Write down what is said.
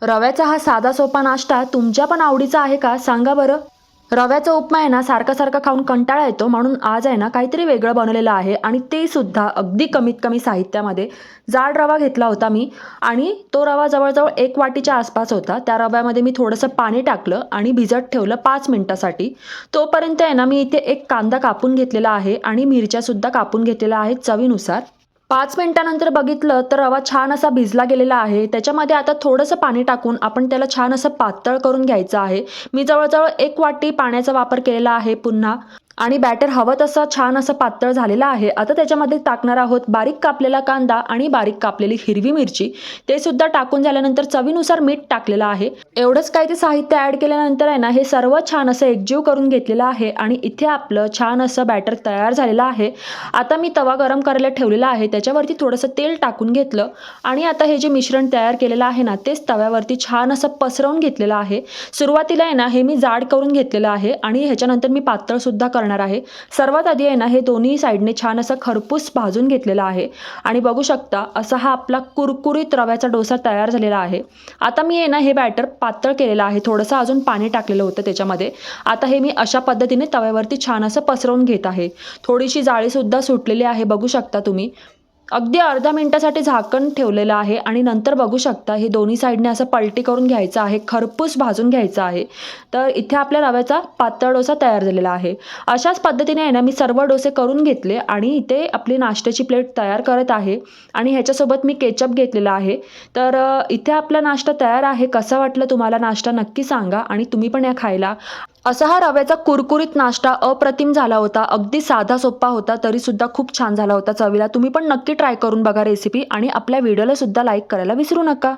रव्याचा हा साधा सोपा नाश्ता तुमच्या पण आवडीचा आहे का सांगा बरं. रव्याचा उपमा आहे ना सारखा सारखा खाऊन कंटाळा येतो, म्हणून आज आहे ना काहीतरी वेगळं बनवलेलं आहे आणि ते सुद्धा अगदी कमीत कमी साहित्यामध्ये. जाड रवा घेतला होता मी आणि तो रवा जवळजवळ 1 वाटीच्या आसपास होता. त्या रव्यामध्ये मी थोडंसं पाणी टाकलं आणि भिजत ठेवलं 5 मिनिटासाठी. तोपर्यंत आहे ना मी इथे एक कांदा कापून घेतलेला आहे आणि मिरच्यासुद्धा कापून घेतलेल्या आहेत चवीनुसार. 5 मिनिटानंतर बघितलं तर रवा छान असा भिजला गेलेला आहे. त्याच्यामध्ये आता थोडंसं पाणी टाकून आपण त्याला छान असं पातळ करून घ्यायचं आहे. मी जवळजवळ 1 वाटी पाण्याचा वापर केलेला आहे पुन्हा. आणि बॅटर हवं तसं छान असं पातळ झालेलं आहे. आता त्याच्यामध्ये टाकणार आहोत बारीक कापलेला कांदा आणि बारीक कापलेली हिरवी मिरची. ते सुद्धा टाकून झाल्यानंतर चवीनुसार मीठ टाकलेलं आहे. एवढंच काही ते साहित्य ॲड केल्यानंतर आहे ना हे सर्व छान असं एकजीव करून घेतलेलं आहे आणि इथे आपलं छान असं बॅटर तयार झालेलं आहे. आता मी तवा गरम करायला ठेवलेला आहे. त्याच्यावरती थोडंसं तेल टाकून घेतलं आणि आता हे जे मिश्रण तयार केलेलं आहे ना तेच तव्यावरती छान असं पसरवून घेतलेलं आहे. सुरुवातीला आहे ना हे मी जाड करून घेतलेलं आहे आणि ह्याच्यानंतर मी पातळ सुद्धा करणार आहे. सर्वात आधी आहे ना हे दोन्ही साईडने छान असं खरपूस भाजून घेतलेलं आहे आणि बघू शकता असा हा आपला कुरकुरीत रव्याचा डोसा तयार झालेला आहे. आता मी आहे ना हे बॅटर पातळ केलेलं आहे. थोडंसं अजून पाणी टाकलेलं होतं त्याच्यामध्ये. आता हे मी अशा पद्धतीने तव्यावरती छान असं पसरवून घेत आहे. थोडीशी जाळीसुद्धा सुटलेली आहे बघू शकता तुम्ही. अगदी अर्ध्या मिनिटासाठी झाकण ठेवलेलं आहे आणि नंतर बघू शकता हे दोन्ही साईडने असं पलटी करून घ्यायचं आहे, खरपूस भाजून घ्यायचं आहे. तर इथे आपल्या रव्याचा पातळ डोसा तयार झालेला आहे. अशाच पद्धतीने आहे ना मी सर्व डोसे करून घेतले आणि इथे आपली नाश्त्याची प्लेट तयार करत आहे आणि ह्याच्यासोबत मी केचप घेतलेला आहे. तर इथे आपला नाश्ता तयार आहे. कसा वाटलं तुम्हाला नाश्ता नक्की सांगा आणि तुम्ही पण या खायला. असा हा रव्याचा कुरकुरीत नाश्ता अप्रतिम झाला होता. अगदी साधा सोपा होता तरीसुद्धा खूप छान झाला होता चवीला. तुम्ही पण नक्की ट्राय करून बघा रेसिपी आणि आपल्या व्हिडिओला सुद्धा लाईक करायला विसरू नका.